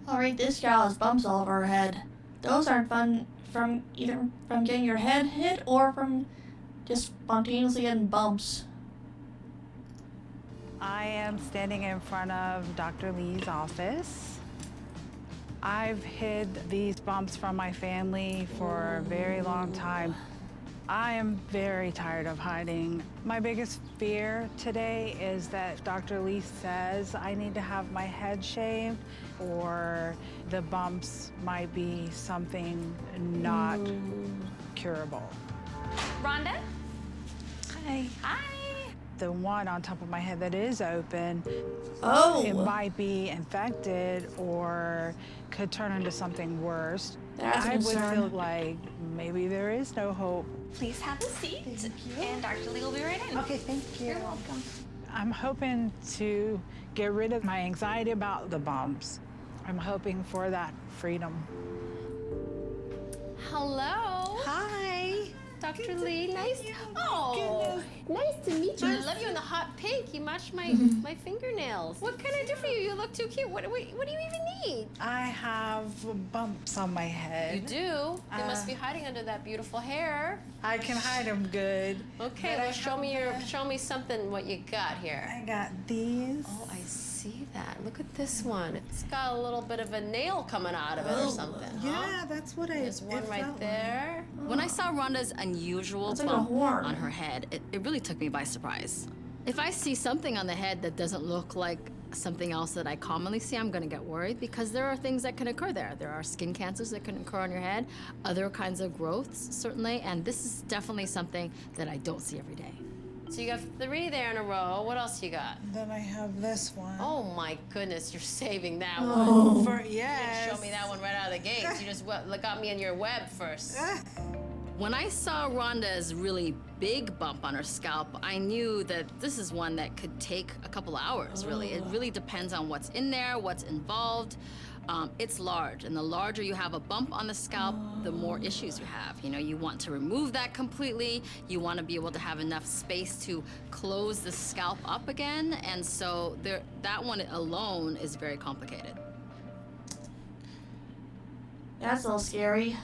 Alright, this gal has bumps all over her head. Those aren't fun from either from getting your head hit or from just spontaneously getting bumps. I am standing in front of Dr. Lee's office. I've hid these bumps from my family for a very long time. I am very tired of hiding. My biggest fear today is that Dr. Lee says I need to have my head shaved, or the bumps might be something not curable. Rhonda? Hi. Hi. The one on top of my head that is open, it might be infected or could turn into something worse. That's a I would concern. feel like maybe there is no hope. Please have a seat. And Dr. Lee will be right in. Okay, thank you. You're welcome. I'm hoping to get rid of my anxiety about the bumps. I'm hoping for that freedom. Hello. Hi. Dr. Lee, nice. Oh, Nice to meet you. I love you in the hot pink. You match my my fingernails. What can I do for you? You look too cute. What do you even need? I have bumps on my head. You do. They must be hiding under that beautiful hair. I can hide them good. Okay, but well, show me something what you got here. I got these. Oh, I see that. Look at this one. It's got a little bit of a nail coming out of it or something. Yeah, that's what There's one right there. When I saw Rhonda's unusual It's like a bump horn. on her head, it really took me by surprise. If I see something on the head that doesn't look like something else that I commonly see, I'm gonna get worried because there are things that can occur there. There are skin cancers that can occur on your head, other kinds of growths, certainly, and this is definitely something that I don't see every day. So you got 3 there in a row. What else you got? Then I have this one. Oh my goodness, you're saving that one. Oh. For, You yes. didn't show me that one right out of the gates. You just got me in your web first. When I saw Rhonda's really big bump on her scalp, I knew that this is one that could take a couple hours, really. It really depends on what's in there, what's involved. It's large, and the larger you have a bump on the scalp, the more issues you have. You know, you want to remove that completely. You want to be able to have enough space to close the scalp up again, and so that one alone is very complicated. That's a little scary.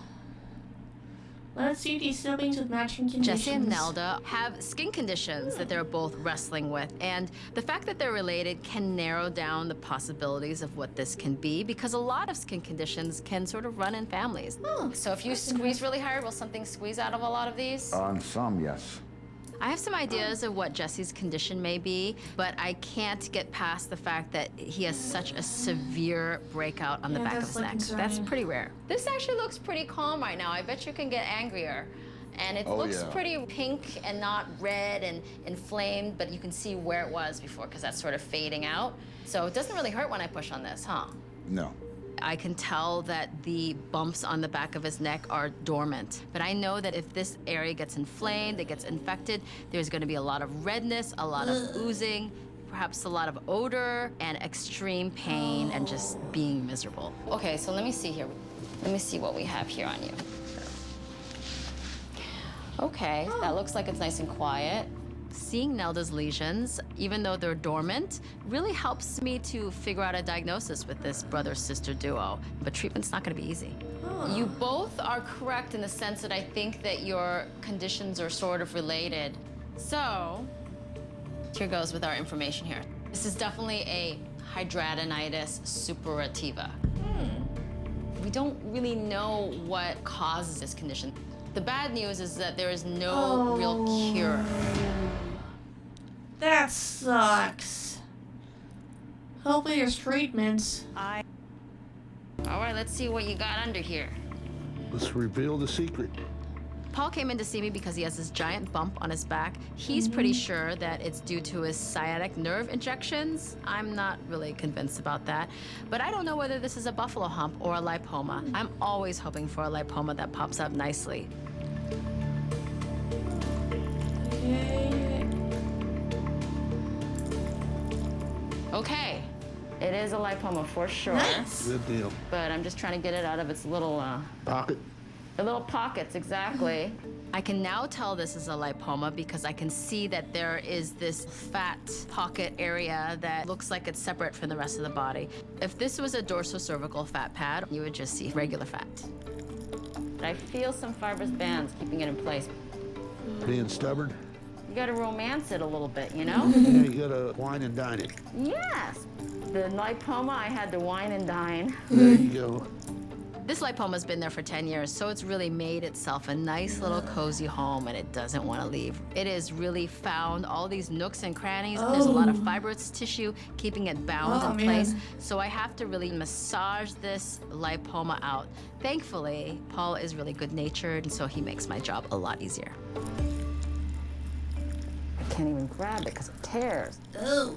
Let's see these siblings with matching conditions. Jesse and Nelda have skin conditions that they're both wrestling with, and the fact that they're related can narrow down the possibilities of what this can be, because a lot of skin conditions can sort of run in families. So if you squeeze really hard, will something squeeze out of a lot of these? On some, yes. I have some ideas of what Jesse's condition may be, but I can't get past the fact that he has such a severe breakout on the back of that's his like neck. That's concerning. pretty rare. This actually looks pretty calm right now. I bet you can get angrier. And it looks yeah. pretty pink and not red and inflamed, but you can see where it was before because that's sort of fading out. So it doesn't really hurt when I push on this, huh? No. I can tell that the bumps on the back of his neck are dormant. But I know that if this area gets inflamed, it gets infected, there's gonna be a lot of redness, a lot of oozing, perhaps a lot of odor, and extreme pain and just being miserable. Okay, so let me see here. Let me see what we have here on you. Okay, that looks like it's nice and quiet. Seeing Nelda's lesions, even though they're dormant, really helps me to figure out a diagnosis with this brother-sister duo. But treatment's not gonna be easy. You both are correct in the sense that I think that your conditions are sort of related. So, here goes with our information here. This is definitely a hidradenitis suppurativa. We don't really know what causes this condition. The bad news is that there is no real cure. That sucks. Hopefully there's treatments. All right, let's see what you got under here. Let's reveal the secret. Paul came in to see me because he has this giant bump on his back. He's pretty sure that it's due to his sciatic nerve injections. I'm not really convinced about that. But I don't know whether this is a buffalo hump or a lipoma. I'm always hoping for a lipoma that pops up nicely. Okay, it is a lipoma for sure. Nice. Good deal. But I'm just trying to get it out of its little Pocket. The little pockets, exactly. I can now tell this is a lipoma because I can see that there is this fat pocket area that looks like it's separate from the rest of the body. If this was a dorsocervical fat pad, you would just see regular fat. I feel some fibrous bands keeping it in place. Being stubborn? You gotta romance it a little bit, you know? Yeah, you gotta wine and dine it. Yes! The lipoma, I had to wine and dine. There you go. This lipoma's been there for 10 years, so it's really made itself a nice little cozy home, and it doesn't want to leave. It has really found all these nooks and crannies. There's a lot of fibrous tissue keeping it bound in place, so I have to really massage this lipoma out. Thankfully, Paul is really good-natured, and so he makes my job a lot easier. I can't even grab it because it tears. Oh,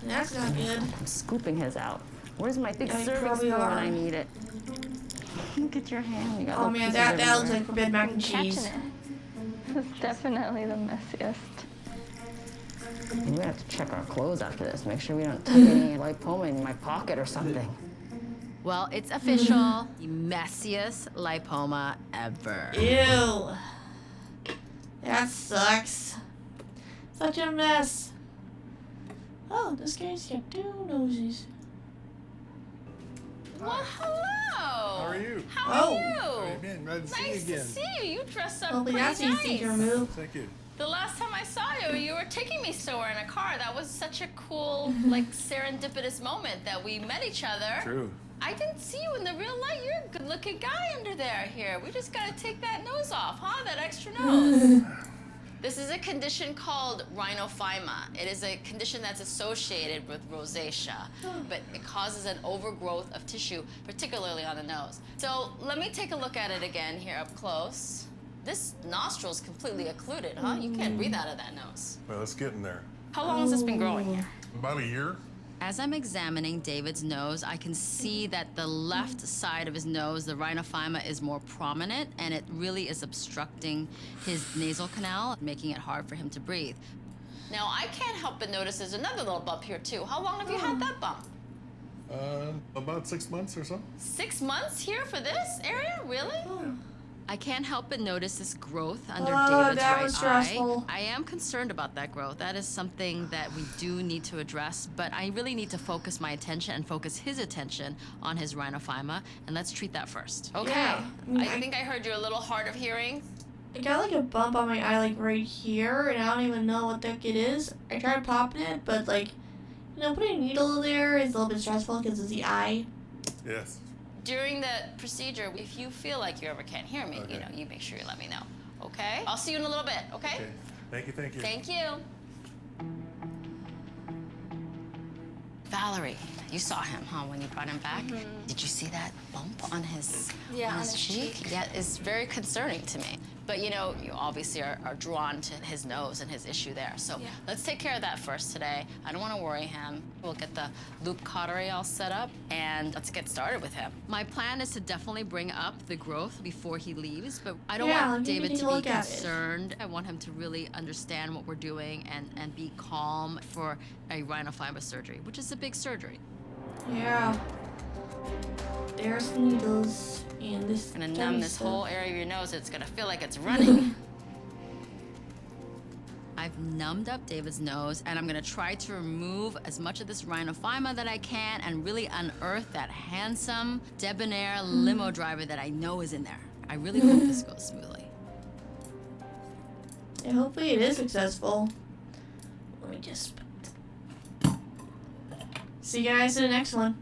that's not good. I'm scooping his out. Where's my big Yeah, you serving probably spoon when are. I need it? Look at your hand. You got Oh little man, pieces that looks everywhere. like forbidden mac and Catching cheese. it. This is definitely the messiest. We're gonna have to check our clothes after this. Make sure we don't tuck any lipoma in my pocket or something. Well, it's official. The messiest lipoma ever. Ew. That sucks. Such a mess. Oh, this guy's got 2 noses. Well, hello. How are you? How Oh. are How you you? been? Glad to see you Nice again. to see you. You dressed up Hopefully pretty that's easy to nice. remove. Thank you. The last time I saw you, you were taking me somewhere in a car. That was such a cool, like, serendipitous moment that we met each other. True. I didn't see you in the real light. You're a good-looking guy under there here. We just gotta take that nose off, huh? That extra nose. This is a condition called rhinophyma. It is a condition that's associated with rosacea, but it causes an overgrowth of tissue, particularly on the nose. So let me take a look at it again here up close. This nostril is completely occluded, huh? You can't breathe out of that nose. Well, it's getting there. How long has this been growing here? About a year. As I'm examining David's nose, I can see that the left side of his nose, the rhinophyma, is more prominent, and it really is obstructing his nasal canal, making it hard for him to breathe. Now, I can't help but notice there's another little bump here, too. How long have you had that bump? About 6 months or so. 6 months here for this area? Really? I can't help but notice this growth under Oh, David's that right was eye. stressful. I am concerned about that growth. That is something that we do need to address, but I really need to focus my attention and focus his attention on his rhinophyma, and let's treat that first. Okay. Yeah, I think I heard you're a little hard of hearing. I got like a bump on my eye, like right here, and I don't even know what the heck it is. I tried popping it, but like, you know, putting a needle there is a little bit stressful because it's the eye. Yes. During the procedure, if you feel like you ever can't hear me, Okay. you make sure you let me know. Okay? I'll see you in a little bit, okay? Okay. Thank you. Thank you. Thank you. Valerie, you saw him, huh, when you brought him back? Did you see that bump on his, Yeah, on his cheek? Yeah, it's very concerning to me. But you know, you obviously are drawn to his nose and his issue there. So let's take care of that first today. I don't want to worry him. We'll get the loop cautery all set up and let's get started with him. My plan is to definitely bring up the growth before he leaves, but I don't Yeah, want let me David take to a be look at it. concerned. I want him to really understand what we're doing and be calm for a rhinophyma surgery, which is a big surgery. Yeah. There's the needles, and this. Gonna tiny numb this stuff. whole area of your nose. It's gonna feel like it's running. I've numbed up David's nose, and I'm gonna try to remove as much of this rhinophyma that I can and really unearth that handsome, debonair limo driver that I know is in there. I really hope this goes smoothly. Yeah, hopefully it is successful. Let me just. See you guys in the next one.